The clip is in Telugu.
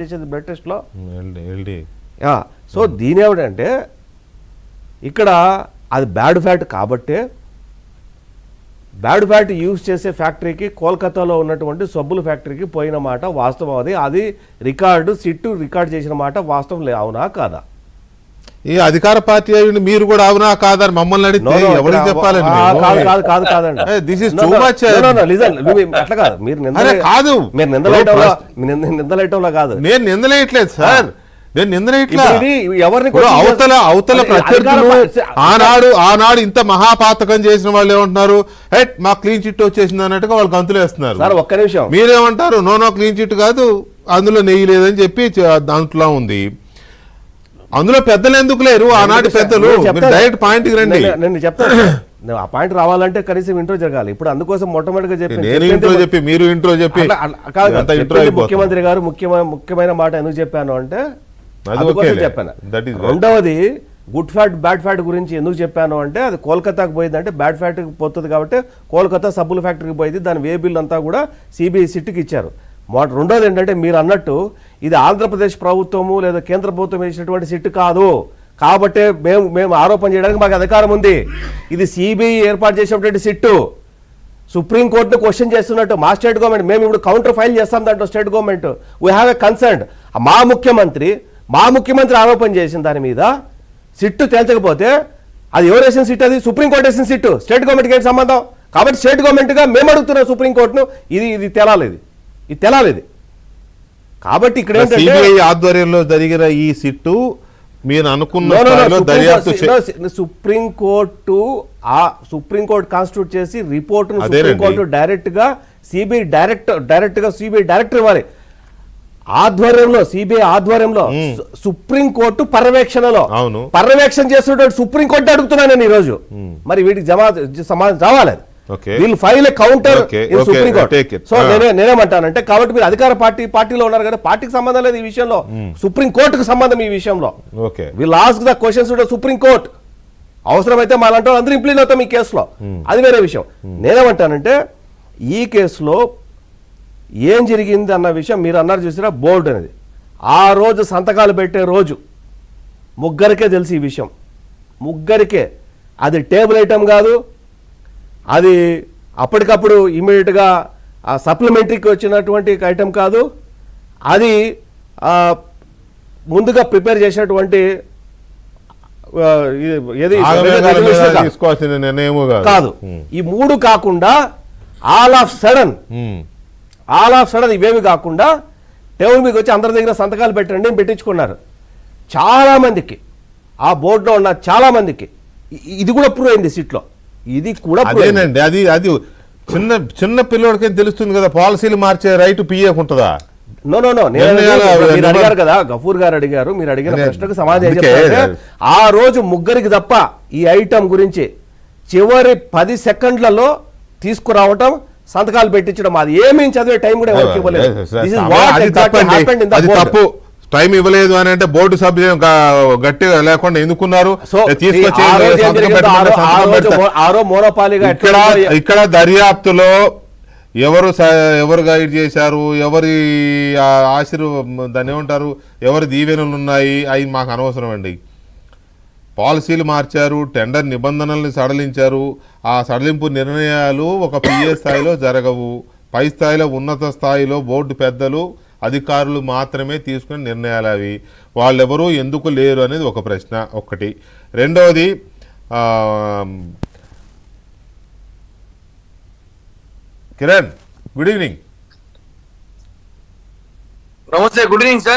చేసేది బ్లడ్ టెస్ట్లో. ఎల్డి. సో దీని ఏమిటంటే ఇక్కడ అది బ్యాడ్ ఫ్యాట్ కాబట్టే బ్యాడ్ ఫ్యాట్ యూజ్ చేసే ఫ్యాక్టరీకి కోల్కతాలో ఉన్నటువంటి సబ్బుల ఫ్యాక్టరీకి పోయిన మాట వాస్తవం. అది రికార్డు సిట్టు రికార్డ్ చేసిన మాట వాస్తవం. అవునా కాదా? ఈ అధికార పార్టీ అయ్యి మీరు కూడా అవునా కాదా మమ్మల్ని అడిగితే ఎవరికి చెప్పాలండి? కాదండి, దిస్ ఇస్ టూ మచ్. అట్లా కాదు, మీరు కాదు, మీరు నిందలేయటంలో కాదు. నేను నిందలేయట్లేదు సార్, నేను నిందలేయట్లేదు. ఎవరిని అవతల ప్రత్యర్థులు ఆనాడు ఇంత మహాపాతకం చేసిన వాళ్ళు ఏమంటున్నారు, హెట్ మా క్లీన్ చిట్ వచ్చేసింది అన్నట్టుగా వాళ్ళు గంతులు వేస్తున్నారు. సార్ ఒక్క నిమిషం, మీరేమంటారు, నో క్లీన్ చిట్ కాదు, అందులో నెయ్యి లేదని చెప్పి దాంట్లో ఉంది. అందులో పెద్దలు ఎందుకు లేరు? ఆనాటి పెద్దలు. డైరెక్ట్ పాయింట్ రండి. నేను చెప్తాను, ఆ పాయింట్ రావాలంటే కనీసం ఇంట్రో జరగాలి. ఇప్పుడు అందుకోసం మొట్టమొదటిగా చెప్పి మీరు ఇంట్రో చెప్పి ముఖ్యమంత్రి గారు ముఖ్యమైన మాట ఎందుకు చెప్పాను అంటే చెప్పాను. రెండవది గుడ్ ఫ్యాట్ బ్యాడ్ ఫ్యాట్ గురించి ఎందుకు చెప్పాను అంటే అది కోల్కతాకు పోయింది అంటే బ్యాడ్ ఫ్యాట్కి పోతుంది కాబట్టి కోల్కతా సబ్బుల ఫ్యాక్టరీకి పోయింది. దాని వే బిల్ అంతా కూడా సిబిఐ సిట్కి ఇచ్చారు. రెండోది ఏంటంటే మీరు అన్నట్టు ఇది ఆంధ్రప్రదేశ్ ప్రభుత్వము లేదా కేంద్ర ప్రభుత్వం వేసినటువంటి సిట్టు కాదు కాబట్టి మేము ఆరోపణ చేయడానికి మాకు అధికారం ఉంది. ఇది సిబిఐ ఏర్పాటు చేసినటువంటి సిట్టు. సుప్రీంకోర్టును క్వశ్చన్ చేస్తున్నట్టు మా స్టేట్ గవర్నమెంట్ మేము ఇప్పుడు కౌంటర్ ఫైల్ చేస్తాం దాంట్లో state government we have a concern. మా ముఖ్యమంత్రి ఆరోపణ చేసిన దాని మీద సిట్టు తేల్చకపోతే అది ఎవరు వేసిన సిట్? అది సుప్రీంకోర్టు వేసిన సిట్టు. స్టేట్ గవర్నమెంట్కి ఏంటి సంబంధం? కాబట్టి స్టేట్ గవర్నమెంట్గా మేము అడుగుతున్నాం సుప్రీంకోర్టును, ఇది తెలాలి. కాబట్టి ఇక్కడ సిబిఐ ఆధ్వర్యంలో జరిగిన ఈ సిట్టు మీరు అనుకున్న సుప్రీంకోర్టు కాన్స్టిట్యూట్ చేసి రిపోర్ట్ సుప్రీంకోర్టు డైరెక్ట్ గా సిబిఐ డైరెక్టర్ ఇవ్వాలి. సిబిఐ ఆధ్వర్యంలో సుప్రీంకోర్టు పర్యవేక్షణలో పర్యవేక్షణ చేస్తున్నటువంటి సుప్రీంకోర్టు అడుగుతున్నాను నేను ఈరోజు. మరి వీటికి సమాధానం రావాలి. వీళ్ళు file counter in supreme court. So నేనేమంటానంటే కాబట్టి మీరు అధికార పార్టీలో ఉన్నారు కదా, పార్టీకి సంబంధం లేదు ఈ విషయంలో, సుప్రీం కోర్టుకు సంబంధం ఈ విషయంలో. వీళ్ళు ask the questions to supreme court. అవసరమైతే మా లాంటి అందరూ ఇంప్లీన్ అవుతాం ఈ కేసులో, అది వేరే విషయం. నేనేమంటానంటే ఈ కేసులో ఏం జరిగింది అన్న విషయం మీరు అన్నారు చూసినా బోర్డు అనేది ఆ రోజు సంతకాలు పెట్టే రోజు ముగ్గురికే తెలిసి ఈ విషయం. ముగ్గురికే. అది టేబుల్ ఐటమ్ కాదు, అది అప్పటికప్పుడు ఇమీడియట్గా సప్లిమెంటరీకి వచ్చినటువంటి ఐటమ్ కాదు, అది ముందుగా ప్రిపేర్ చేసినటువంటి కాదు. ఈ మూడు కాకుండా ఆల్ ఆఫ్ సడన్ ఇవేమి కాకుండా టేబుల్ మీకు వచ్చి అందరి దగ్గర సంతకాలు పెట్టండి పెట్టించుకున్నారు. చాలా మందికి ఆ బోర్డులో ఉన్న చాలా మందికి ఇది కూడా ప్రూవ్ అయింది సీట్లో. ఇది కూడా అదేనండి, అది చిన్న పిల్లోడికి తెలుస్తుంది కదా, పాలసీలు మార్చే రైట్ పిఏకు ఉంటుందా? మీరు అడిగారు కదా, గఫూర్ గారు అడిగారు, మీరు అడిగిన ప్రశ్నకు సమాధానం చెప్పారు. ఆ రోజు ముగ్గురికి తప్ప ఈ ఐటమ్ గురించి చివరి 10 సెకండ్లలో తీసుకురావటం, సంతకాలు పెట్టించడం, అది ఏమీ చదివే టైం కూడా ఎవరికి ఇవ్వలేదు. టైం ఇవ్వలేదు అని అంటే బోర్డు సభ్యులు గట్టిగా లేకుండా ఎందుకున్నారు? ఇక్కడ దర్యాప్తులో ఎవరు గైడ్ చేశారు, ఎవరి దాన్ని ఏమంటారు, ఎవరి దీవెనలు ఉన్నాయి, అవి మాకు అనవసరం అండి. పాలసీలు మార్చారు, టెండర్ నిబంధనల్ని సడలించారు. ఆ సడలింపు నిర్ణయాలు ఒక పిఏ స్థాయిలో జరగవు. పై స్థాయిలో ఉన్నత స్థాయిలో బోర్డు పెద్దలు అధికారులు మాత్రమే తీసుకునే నిర్ణయాలు అవి. వాళ్ళెవరూ ఎందుకు లేరు అనేది ఒక ప్రశ్న ఒకటి. రెండవది కిరణ్, గుడ్ ఈవినింగ్. నమస్తే, గుడ్ ఈవినింగ్ సార్.